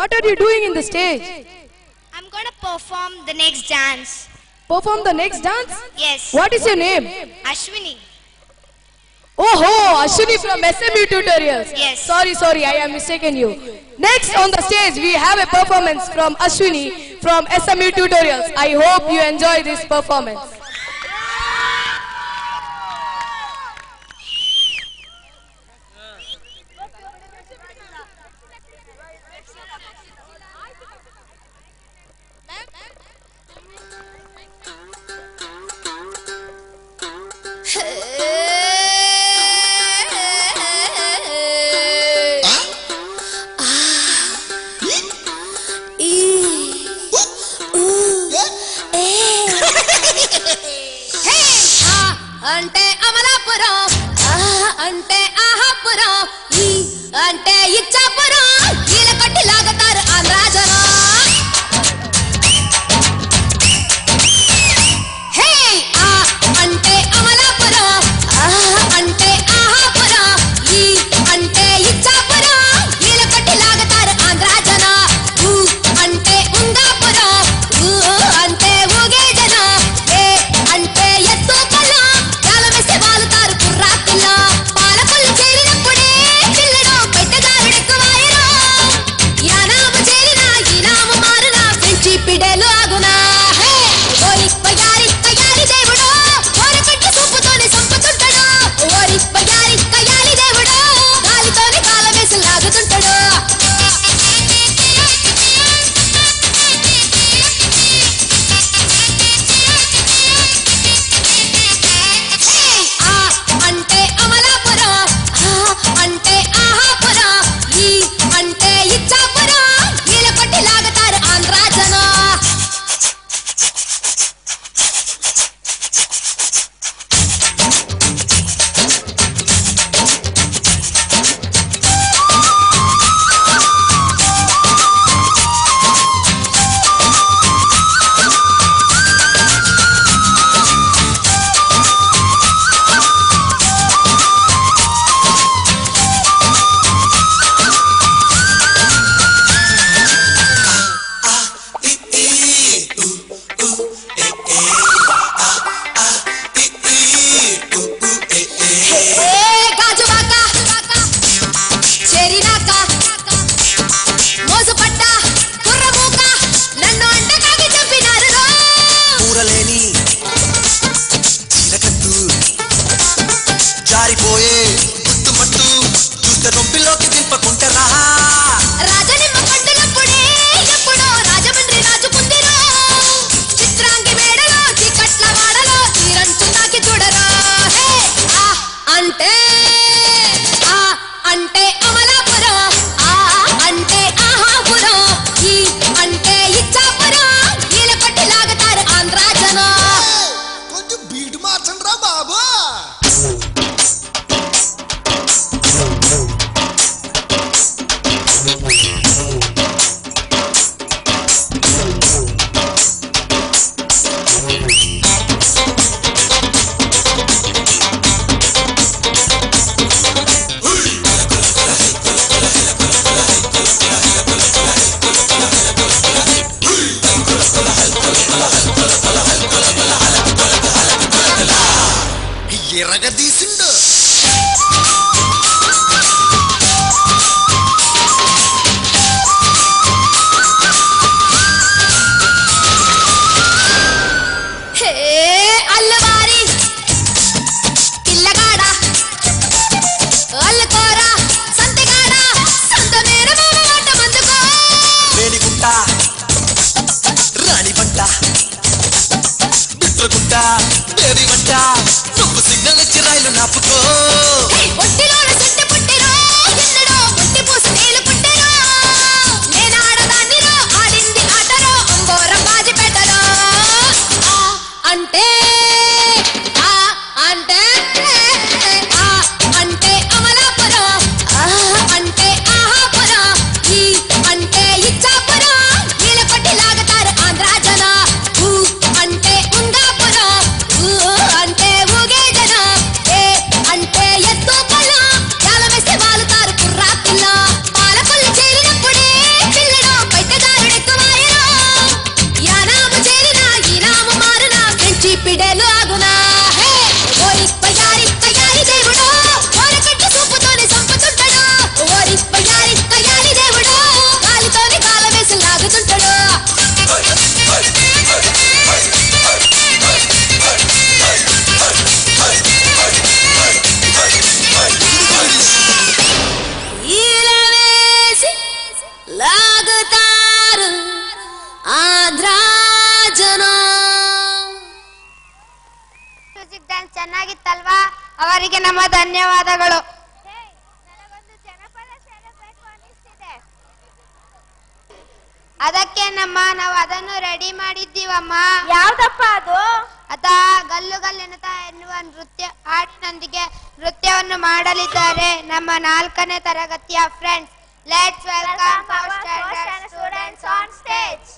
What are you doing in the stage? I'm gonna perform the next dance. Perform the next dance? Yes. What is your name? Ashwini. Oh, Ashwini from SMU Tutorials. Yes. Sorry, I am mistaken you. Next on the stage, we have a performance from Ashwini from SMU Tutorials. I hope you enjoy this performance. అంటే అమలాపురం అంటే ఆహాపురం ఈ అంటే ఇచ్చాపురం ఈల కట్టి లాగతారు ఆంధ్రాజనం హే ఆ అంటే అమలాపురం అంటే ఆహాపురం ఈ అంటే ఇచ్చాపురం ఈల కట్టి లాగతారు ఆంధ్రాజనం ఊ అంటే ఉంగాపురం ఊ అంటే ఊగే జనం ఏ అంటే ఎత్తు పిడేలు ఆగునా హే ఓరి పయారి కయాలి దేవుడు ఓరి కట్టి సూపుతోని సంపుతుంటాడు ఓరి పయారి కయాలి దేవుడు గాలితోని కాలమేసి లాగుతుంటాడు ఆ అంటే అమలాపురం అంటే ఆహాపురం ఈ అంటే ఇచ్చాపురం ఈల కొట్టి లాగతారు ఆంధ్రాజనం జారిపోయే గుట్టుమట్టు చూస్తే రొంపిలోకి దింపకుంటారా రాజనిమ్మ పండుగప్పుడే ఎప్పుడో రాజమండ్రి రాజుకుందిరో చిత్రాంగి మేడలో చీకట్ల వాడలో తీరంచు తాకి చూడరా హే ఆ అంటే అమలాపురం అంటే ఆహాపురం ఈ అంటే ఇచ్చాపురం ఈల కొట్టి లాగతారు ఆంధ్రాజనం కొంచెం బీట్ మార్చండి రా బాబు ఎరగదీసిండు హే అల్లవారి పిల్లగాడ అల్లకోర సంతగాడ సంత మేరమామ మాట మందుకో వేణిగుంట రాణి పంట బిట్రగుంట బేబీ వంట నువ్వు సిగ్నల్ ఇచ్చి రైలు నా ಚೆನ್ನಾಗಿತ್ತಲ್ವಾ? ಅವರಿಗೆ ನಮ್ಮ ಧನ್ಯವಾದಗಳು. ಅದಕ್ಕೆ ನಾವು ಅದನ್ನು ರೆಡಿ ಮಾಡಿದ್ದೀವಮ್ಮ. ಯಾವ್ದಪ್ಪ ಅದು? ಗಲ್ಲು ಗಲ್ಲೆನುತ ಎನ್ನುವ ಹಾಡಿನೊಂದಿಗೆ ನೃತ್ಯವನ್ನು ಮಾಡಲಿದ್ದಾರೆ ನಮ್ಮ 4ನೇ ತರಗತಿಯ friends. Let's welcome first standard students on stage.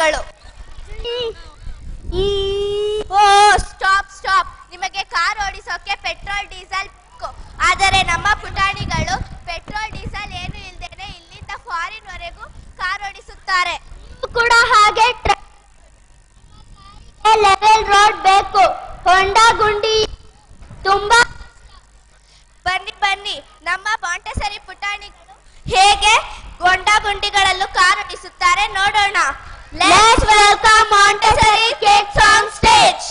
ಧನ್ಯವಾದಗಳು. ಓ ಸ್ಟಾಪ್ ಸ್ಟಾಪ್. ನಿಮಗೆ ಕಾರ್ ಓಡಿಸೋಕೆ ಪೆಟ್ರೋಲ್ ಡೀಸೆಲ್ ಬೇಕು. ಆದರೆ ನಮ್ಮ ಪುಟಾಣಿಗಳು ಪೆಟ್ರೋಲ್ ಡೀಸೆಲ್ ಏನು ಇಲ್ದೇನೆ ಇಲ್ಲಿಂದ ಫಾರಿನ್ ವರೆಗೂ ಕಾರ್ ಓಡಿಸುತ್ತಾರೆ. ಕೂಡ ಹಾಗೆ ಲೆವೆಲ್ ರೋಡ್ ಬೇಕು. ಹೊಂಡ ಗುಂಡಿ ತುಂಬಾ. ಬನ್ನಿ ಬನ್ನಿ, ನಮ್ಮ ಬಾಂಟಸರಿ ಪುಟಾಣಿಗಳು ಹೇಗೆ ಹೊಂಡ ಗುಂಡಿಗಳಲ್ಲೂ ಕಾರ್ ಓಡಿಸುತ್ತಾರೆ ನೋಡೋಣ. Let's welcome Montessori Kids on stage.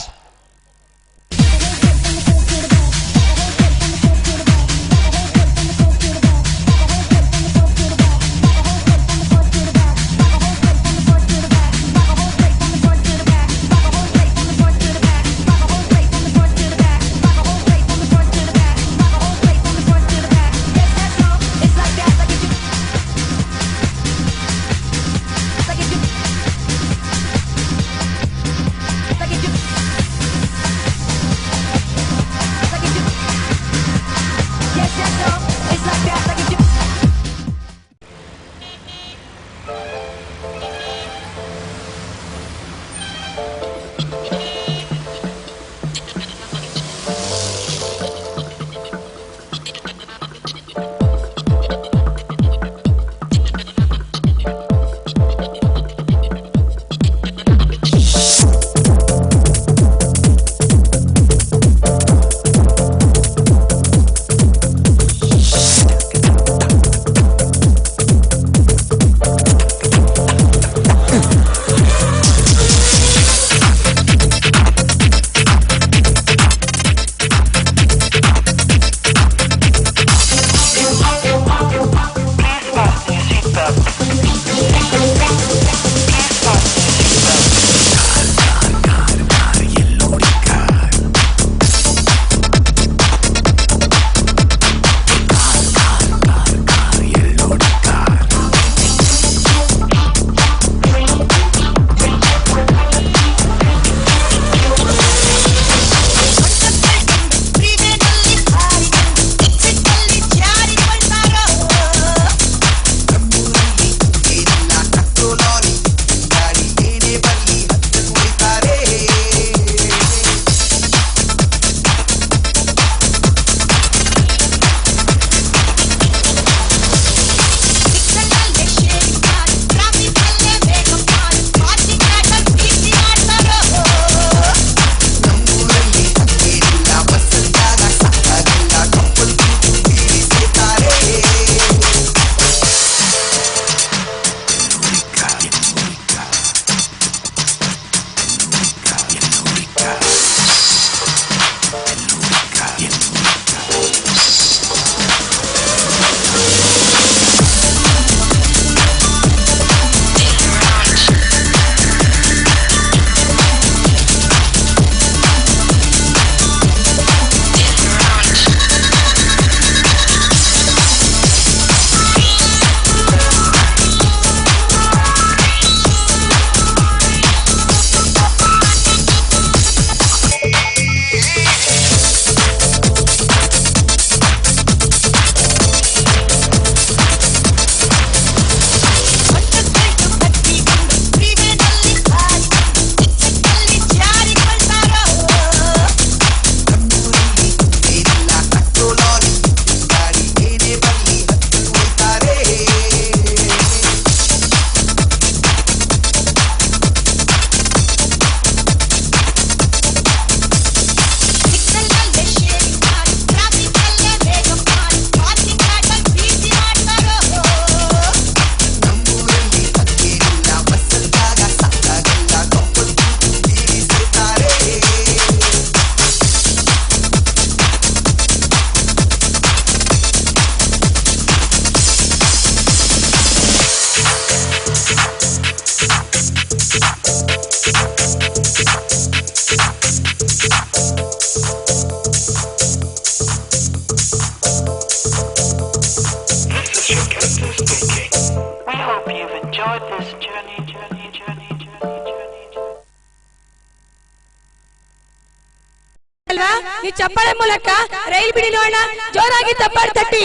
ಈ ಚಪ್ಪಾಳೆ ಮೂಲಕ ರೈಲ್ ಬಿಡಿ ನೋಡೋಣ. ಜೋರಾಗಿ ತಪ್ಪಾಡು ತಟ್ಟಿ,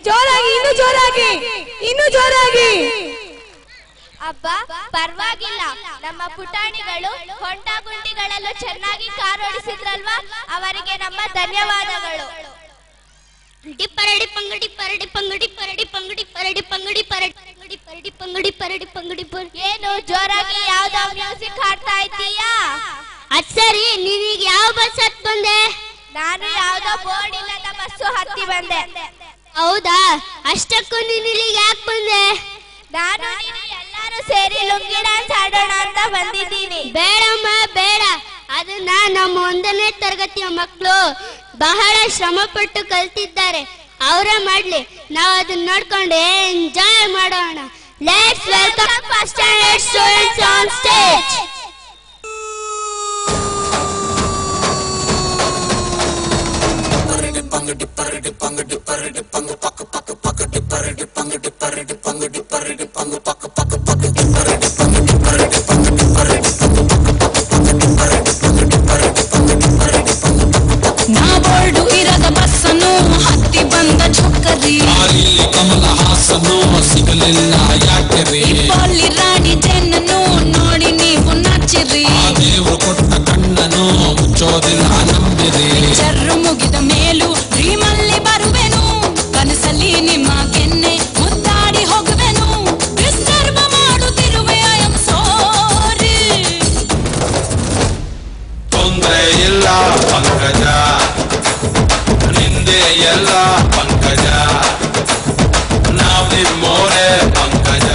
ಜೋರಾಗಿ, ಇನ್ನೂ ಜೋರಾಗಿ, ಇನ್ನೂ ಜೋರಾಗಿ. ಅಬ್ಬಾ ಪರವಾಗಿಲ್ಲ, ನಮ್ಮ ಪುಟಾಣಿಗಳು ಹೊಂಡ ಗುಂಡಿಗಳಲ್ಲೂ ಚೆನ್ನಾಗಿ ಕಾರ್ ಓಡಿಸಿದ್ರಲ್ವಾ, ಅವರಿಗೆ ನಮ್ಮ ಧನ್ಯವಾದಗಳು. ಪರಡಿ ಪಂಗಡಿ ಪರಡಿ ಪಂಗಡಿ ಪರಡಿ ಪಂಗಡಿ ಪರಡಿ ಪಂಗಡಿ ಪರಡಿ ಪರಡಿ ಪಂಗಡಿ ಪರಡಿ ಪಂಗಡಿ ಏನು ಜೋರಾಗಿ ಯಾವ್ದೋ ಮ್ಯೂಸಿಕ್ ಹಾಡ್ತಾ ಇದ್ದೀಯಾ? ಅದ್ ಸರಿ, ನೀನೀಗ ಯಾವ ಬಸ್ ಹತ್ ಬಂದೆ? ನಾನು ಯಾವ್ದೋ ಬೋರ್ಡ್ ಇಲ್ಲದ ಬಸ್ಸು ಹತ್ತಿ ಬಂದೆ. ಹೌದಾ, ಅಷ್ಟಕ್ಕೂ ನೀನ್ ಇಲ್ಲಿಗೆ ಯಾಕೆ ಬಂದೆ? ನಾನು ನೀನು ಎಲ್ಲರೂ ಸೇರಿ ಲುಂಗಿ ಡ್ಯಾನ್ಸ್ ಆಡೋಣ ಅಂತ ಬಂದಿದ್ದೀನಿ. ಬೇಡಮ್ಮ ಬೇಡ, ಅದನ್ನ ನಮ್ಮ 1ನೇ ತರಗತಿಯ ಮಕ್ಕಳು ಬಹಳ ಶ್ರಮ ಪಟ್ಟು ಕಲ್ತಿದ್ದಾರೆ, ಅವರೇ ಮಾಡ್ಲಿ, ನಾವು ಅದನ್ನ ನೋಡ್ಕೊಂಡು ಎಂಜಾಯ್ ಮಾಡೋಣ. Let's welcome first standard students on stage. பங்கடி பரடி பங்கடி பரடி பங்கு பக்க பக்க பக்கடி பரடி பங்கடி பரடி பங்கடி பரடி பங்கு பக்க பக்க பக்கடி பரடி பங்கடி பரடி பங்கடி பரடி பங்கு பக்க பக்க பக்கடி பரடி பங்கடி பரடி பங்கடி பரடி பங்கு ನಾ ಬೋರ್ಡು ಇರದ ಬಸ್ಸನ್ನು ಹತ್ತಿ ಬಂದ ಚೊಕ್ಕರಿ, ದಾರಿಲಿ ಕಮಲ ಹಾಸನು ಸಿಗಲಿಲ್ಲ ಯಾಕೆರಿ, ಇಬ್ಬಲ್ಲಿ ರಾಣಿ ಜೇನನ್ನು ನೋಡಿ ನೀವು ನಾಚಿರಿ, ಆ ದೇವ್ರು ಕೊಟ್ಟ ಕಣ್ಣನು ಮುಚ್ಚೋದಿಲ್ಲ ನಂಬಿರಿ, ಚರ್ರು ಮುಗಿದ ಮೇಲೂ ಡ್ರೀಮಲ್ಲಿ ಬರುವೆನು, ಕನಸಲ್ಲಿ ನಿಮ್ಮ ಕೆನ್ನೆ ಮುದ್ದಾಡಿ ಹೋಗುವೆನು, ಡಿಸ್ಟರ್ಬ್ ಮಾಡುತ್ತಿರುವೆ ಐ ಆಮ್ ಸಾರಿ. ತೊಂದ್ರೆ ಇಲ್ಲ ಪಂಕಜ, ನಿಂದೆ ಎಲ್ಲ ಪಂಕಜ, ನಾವ್ ನಿಮ್ಮೋರೆ ಪಂಕಜ.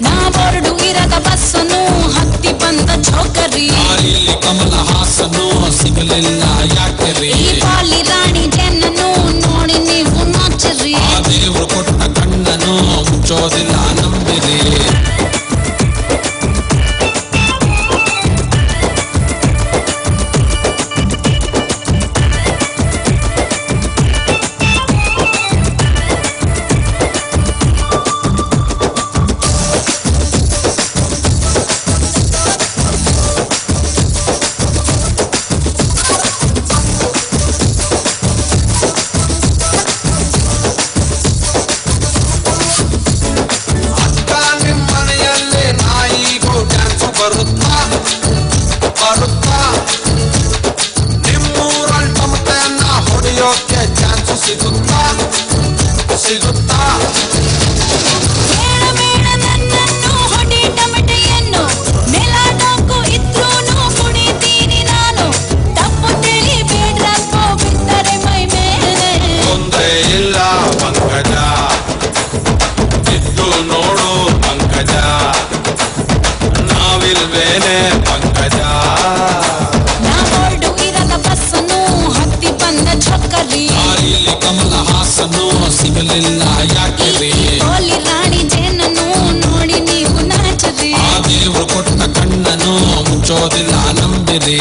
ನಾ ಬೋರ್ಡು ಇರದ ಬಸ್ಸನ್ನು ಹತ್ತಿ ಬಂದ ಚೌಕರಿ, ದಾರಿಲಿ ಕಮಲ ಹಾಸನು ಸಿಗಲಿಲ್ಲ ಯಾಕೆರಿ, ಇಬ್ಬಲ್ಲಿ ರಾಣಿ ಜೇನನ್ನು ನೋಡಿ ನೀವು ನಾಚಿರಿ, ಆ ದೇವ್ರು ಕೊಟ್ಟ ಕಣ್ಣನು ಮುಚ್ಚೋದಿಲ್ಲ ನಂಬಿರಿ. ಕಮಲ ಹಾಸನು ಸಿಗಲಿಲ್ಲ ಯಾಕೆರಿ, ಇಬ್ಬಲ್ಲಿ ರಾಣಿ ಜೇನನ್ನು ನೋಡಿ ನೀವು ನಾಚಿರಿ, ಆ ದೇವ್ರು ಕೊಟ್ಟ ಕಣ್ಣನು ಮುಚ್ಚೋದಿಲ್ಲ ನಂಬಿರಿ.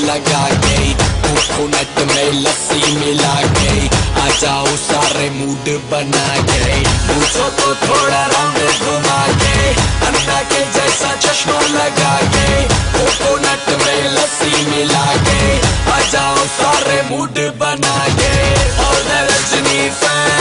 लगा के कोकोनट में लस्सी मिला के आ जाओ सारे मूड बना के पूछो तो थोड़ा राउंड घुमा के अन्ना के जैसा चश्मा लगा के कोकोनट में लस्सी मिला के आ जाओ सारे मूड बना के और रजनी फैन